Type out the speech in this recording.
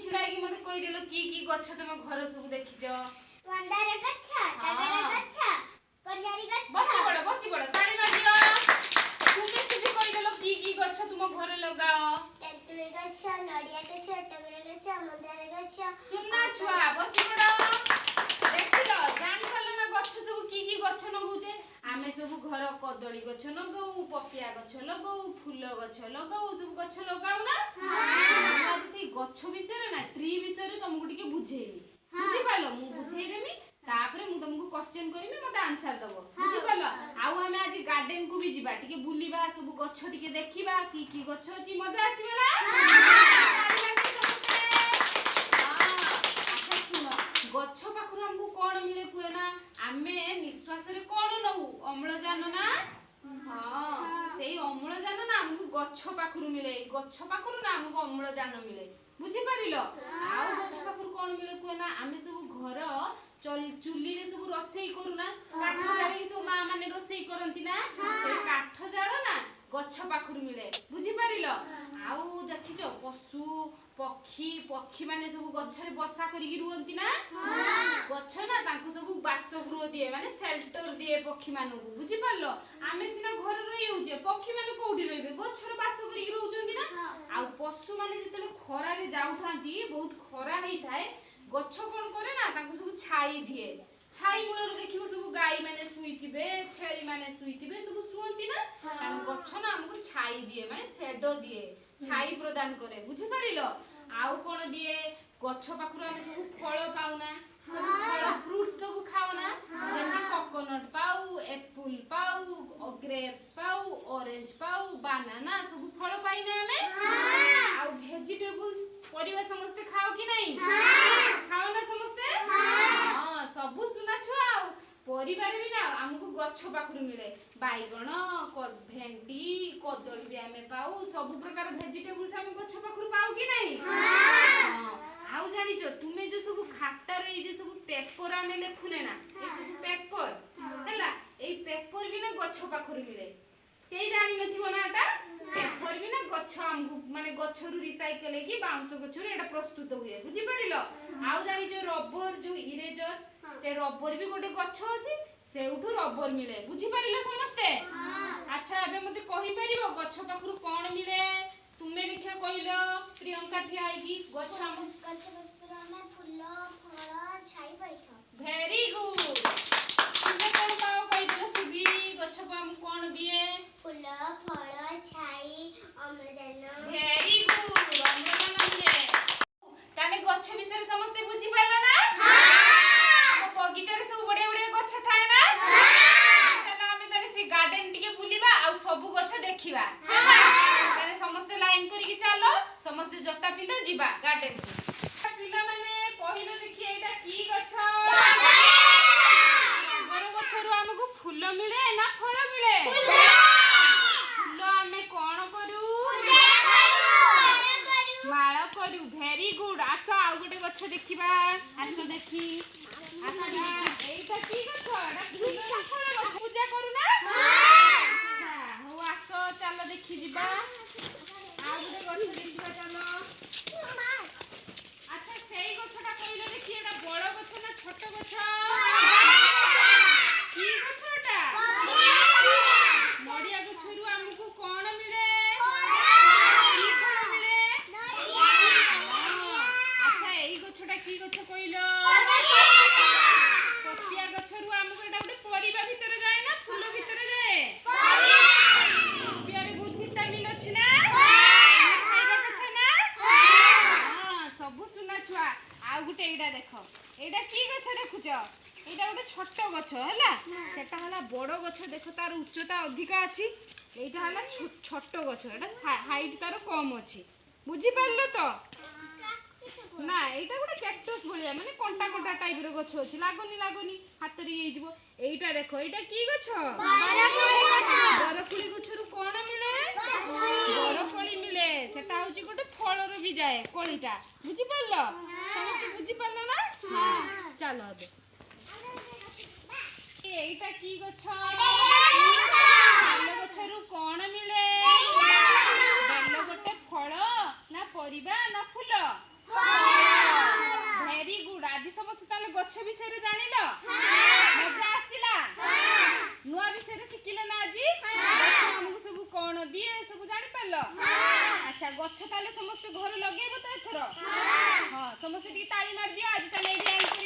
ଛିଡାଇକି ମତେ କହିଦେଲ କି ଗଛ ତମ ଘର ସବୁ ଦେଖିଛ? ମନ୍ଦାର ଗଛ, ଟଗର ଗଛ, କନିଆରୀ ଗଛ। ବସି ପଡ ତାଳି ମାରିଦିଅ। ତୁମେ ସବୁ କହିଦେଲ କି ଗଛ ତୁମ ଘରେ ଲଗାଅ? ତେନ୍ତୁଳି ଗଛ, ନଡ଼ିଆ ଗଛ, ଟଗର ଗଛ, ମନ୍ଦାର ଗଛ। ସୁନା ଛୁଆ ବସି ପଡ। ଦେଖିଲ ଜାଣି ପାରିଲ ନା ଗଛ ସବୁ କି ଗଛ ଲଗାଉଛେ? ଆମେ ସବୁ ଘର କଦଳୀ ଗଛ ଲଗାଉ, ପପିଆ ଗଛ ଲଗାଉ, ଫୁଲ ଗଛ ଲଗାଉ, ସବୁ ଗଛ ଲଗାଉ ନା? ଆଜି ସେଇ ଗଛ ବିଷୟରେ ନା ଟ୍ରି ବିଷୟରେ ତମକୁ ଟିକେ ବୁଝେଇବି। ବୁଝିପାରିଲ? ମୁଁ ବୁଝେଇଦେବି ତାପରେ ମୁଁ ତମକୁ क्वेश्चन କରିବି ମତେ आंसर ଦବ। ବୁଝିପାରିଲ? ଆଉ ଆମେ ଆଜି ଗାର୍डन କୁ ବି ଯିବା ଟିକେ ବୁଲିବା ସବୁ ଗଛ ଟିକେ ଦେଖିବା କି ଗଛ ଅଛି ମଜା ଆସିବ ନା? ଆଚ୍ଛା ଶୁଣ ଗଛ ପାଖରୁ ଆମକୁ କଣ ମିଳେ କୁଏ ନା? ଆମେ ନିଶ୍ୱାସ ରେ କଣ ନଉ? ଅମ୍ଳଜାନ ନା? ହଁ ସେଇ ଅମ୍ଳଜାନ ନା ଆମକୁ ଗଛ ପାଖରୁ ମିଳେ। ଗଛ ପାଖରୁ ନା ଆମକୁ ଅମ୍ଳଜାନ ମିଳେ। ବୁଝିପାରିଲ? ଆଉ ଗଛ ପାଖରୁ କଣ ମିଳେ କୁଏ ନା? ଆମେ ସବୁ ଘର ଚୁଲି ରେ ସବୁ ରୋଷେଇ करू ना काठ जाळे सब मां माने रोषेई करंती ना से काठ जाळ ना गछ पाखरु मिले। बुझी पारिलो? आउ देखिचो पशु पक्षी पक्षी माने सब गछरे बसा करिकि रुहंती ना गछ ना तांकु सब बासगृह दिए माने शेल्टर दिए पक्षी मानु। बुझी पारलो? आमे सिना घर रही होजे पक्षी माने कोउठी रहबे? गछरे बास करिकि रहउचंती ना। आउ पशु माने जतले खरा रे जाउथांती बहुत खरा हेई थाए गछ कोन करे ना तांकु सब छाई दिए। छाई मूलर देखिबो सब गाई माने सुईथिबे छेली माने सुईथिबे सब सुहंती ना तान गछ ना हमको छाई दिए माने शेडो दिए छाई प्रदान करे। बुझी पारिलो? आउ कोन दिए गछ पाखरु हम सब फल पाउना सब फल फ्रूट्स सब खाओना जेंति कोकोनट पाऊ एप्पल पाऊ ग्रेप्स पाऊ ऑरेंज पाऊ बनाना सब फल पाइना हमें। आउ वेजिटेबल्स परिवा समस्त खाओ कि नहीं? खाओ ना समस्त? हां सब सुना छुआ परिवार भी ना हमको गछ पाखरु मिले। बैगण भेंडी कदली भी हमें पाऊ सब प्रकार वेजिटेबल्स हम गछ पाखरु पाऊ कि नहीं? हां आउ जानिचो तुमे जो सब खाता रे जे सब पेपर हमें लेखुने ना ए सब पेपर हैला ए पेपर भी ना गछ पाखरु मिले। के जानि नथिबो ना एटा पेपर भी ना गछ हमको माने गछरु रिसाइकल हे कि बाउंस गछरु एटा प्रस्तुत हुए। बुझी पारिलो? आउ जानिचो रबर जो इरेजर से रबर भी गोटे गछ अछि सेउठु रबर मिले। बुझी पारिलो समस्ते? अच्छा एबे मते कहि परिबो गछ पाखरु कोन मिले? तुमे देखिया कहिलो प्रियंका ठिया आइकी गछ हम गछ पाखरु हम फूल फल छाई पाइथो। Very good. तुमे कोन पाओ कहिलो सुबी गछ को हम कोन दिए? फूल फल छाई अम्लजान। वेरी गुड अम्लजान दिए। ताने गछ विषय समस्त बुझी पारला ना? बगीचा रे सब बड़े बड़े गछ थाए ना? चलो हमें तारे से गार्डन टिके बुलिबा आ सब गछ देखिबा। तारे समस्त लाइन करिकि चलो समस्त जता पिंदा जिबा गार्डन को। पिला माने कहिलो देखि एटा की गछ? घर गछरु हमको फूल मिले ना फल मिले? फूल हमें कोन करू? माळ करू। वेरी गुड आसो आ गोटे गछ देखिबा। आसो देखि अच्छा एटा की गछ? एटा फूल ना फल गछ पूजा करू ना? अच्छा हो आसो चलो देखि जिबा। आ गोटे गछ देखिबा चलो। अच्छा सेई गछटा कहिलो देखि एटा बड़ गछ ना छोट गछ? की गछ एटा? नडिया गछरु हमको कोन मिले? की फल मिले? अच्छा एई गछटा की गछ कहिलो? पपिया गछरु हमको एटा गोटे परिबा भितरे जाए ना फूल भितरे जाए? पपिया रे बहुत विटामिन अछि ना? खाइबा कथा ना? हां सब सुना छुआ। आ गोटे एटा देखो एटा की गछ देखुछ? एटा गोटे छोट गछ हैला सेटा हला बड़ गछ देखो तार उच्चता अधिक अछि। एटा हला छोट गछ एटा हाइट तार कम अछि। बुझी पारलो तो? ना एटा गोटे कैक्टस भलिया माने कंटा कंटा टाइप रो गछ अछि। लागोनी हाथ रे हे जिवो। एटा देखो एटा की गछ? बरकोली गछ। बरकोली गछरु कोन मिले? बरकोली मिले। सेटा होची गोटे फल रो भी जाए कोलीटा। बुझी पारलो? समस्त बुझी पारलो ना? हां चलो अबे एटा की गछ? बेल गछरु कोन मिले? बेल गोटे फल ना परिबा ना फूल? ଗଛ ତାହେଲେ ସମସ୍ତେ ଘରେ ଲଗେଇବ ତ ଏଥର। ହଁ ସମସ୍ତେ ଟିକେ ତାଳି ମାରି ଦିଅ। ଆଜି ତାହେଲେ ଏଇଠି